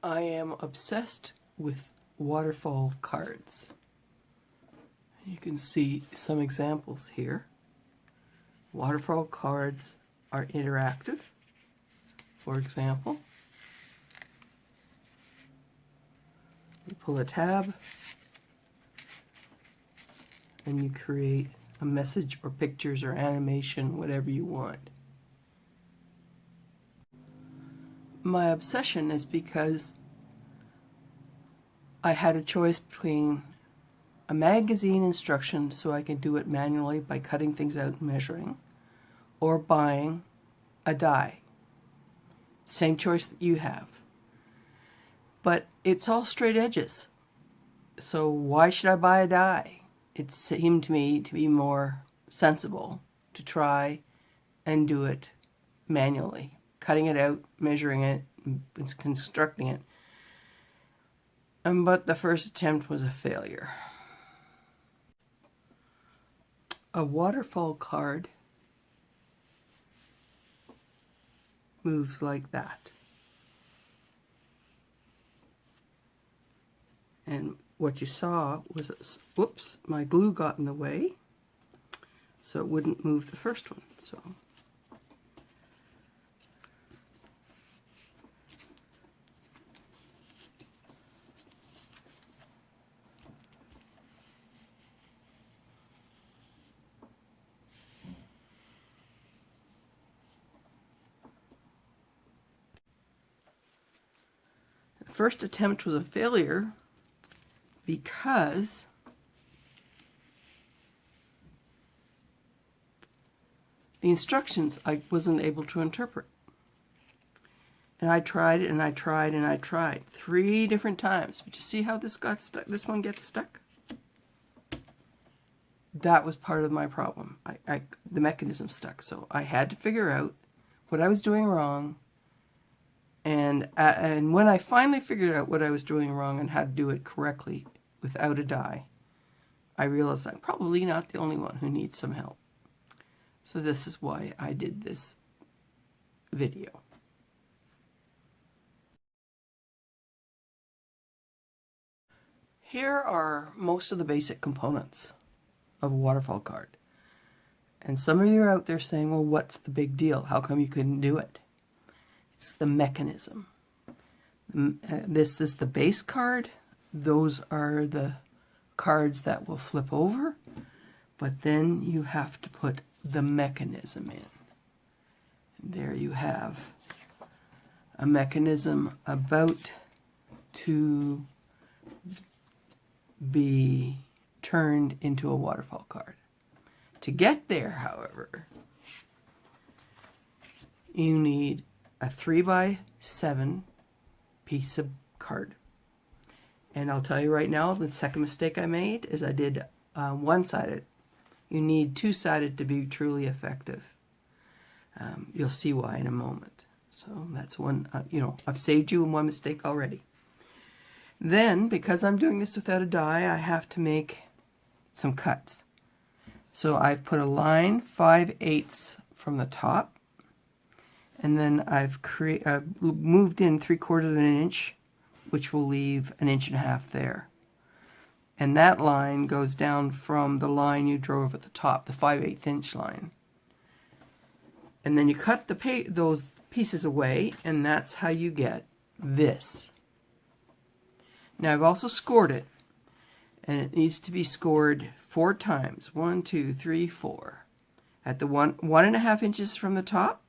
I am obsessed with waterfall cards. You can see some examples here. Waterfall cards are interactive. For example, you pull a tab and you create a message or pictures or animation, whatever you want. My obsession is because I had a choice between a magazine instruction so I can do it manually by cutting things out and measuring, or buying a die. Same choice that you have. But it's all straight edges. So why should I buy a die? It seemed to me to be more sensible to try and do it manually, cutting it out, measuring it, and constructing it. But the first attempt was a failure. A waterfall card moves like that. And what you saw was, whoops, my glue got in the way, so it wouldn't move the first one. So the first attempt was a failure because the instructions I wasn't able to interpret. And I tried and I tried and I tried 3 different times. But you see how this got stuck? This one gets stuck? That was part of my problem. The mechanism stuck. So I had to figure out what I was doing wrong. And when I finally figured out what I was doing wrong and how to do it correctly without a die, I realized I'm probably not the only one who needs some help. So this is why I did this video. Here are most of the basic components of a waterfall card. And some of you are out there saying, well, what's the big deal? How come you couldn't do it? It's the mechanism. This is the base card. Those are the cards that will flip over. But then you have to put the mechanism in. And there you have a mechanism about to be turned into a waterfall card. To get there, however, you need a 3x7 piece of card. And I'll tell you right now, the second mistake I made is I did one-sided. You need two-sided to be truly effective. You'll see why in a moment. So that's one, I've saved you one mistake already. Then, because I'm doing this without a die, I have to make some cuts. So I've put a line 5/8 from the top, and then I've moved in 3/4 of an inch, which will leave 1.5 inches there. And that line goes down from the line you drove at the top, the 5/8 inch line. And then you cut those pieces away, and that's how you get this. Now I've also scored it, and it needs to be scored 4 times. 1, 2, 3, 4. At the 1.5 inches from the top,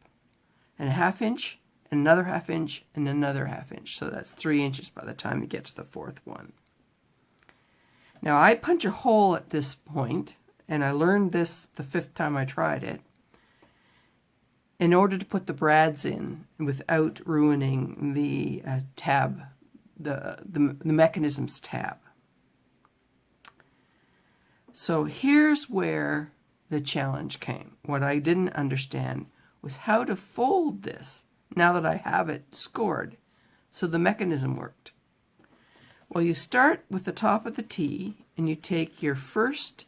and 1/2 inch, and another 1/2 inch, and another 1/2 inch. So that's 3 inches by the time you get to the 4th one. Now I punch a hole at this point, and I learned this the 5th time I tried it, in order to put the brads in without ruining the tab, the mechanism's tab. So here's where the challenge came. What I didn't understand was how to fold this now that I have it scored so the mechanism worked. Well, you start with the top of the T and you take your first,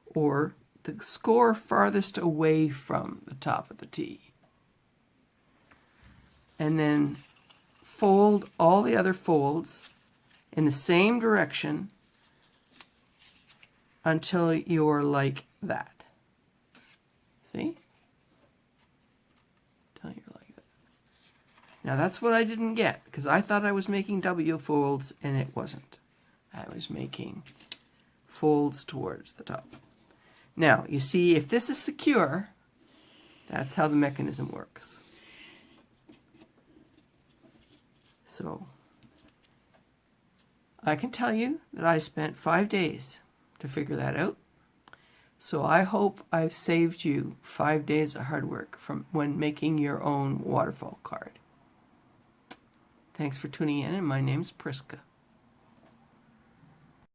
or the score farthest away from the top of the T, and then fold all the other folds in the same direction until you're like that. See? Until you're like that. Now that's what I didn't get, because I thought I was making W folds and it wasn't. I was making folds towards the top. Now, you see, if this is secure, that's how the mechanism works. So, I can tell you that I spent 5 days to figure that out. So I hope I've saved you 5 days of hard work from when making your own waterfall card. Thanks for tuning in, and my name's Priska.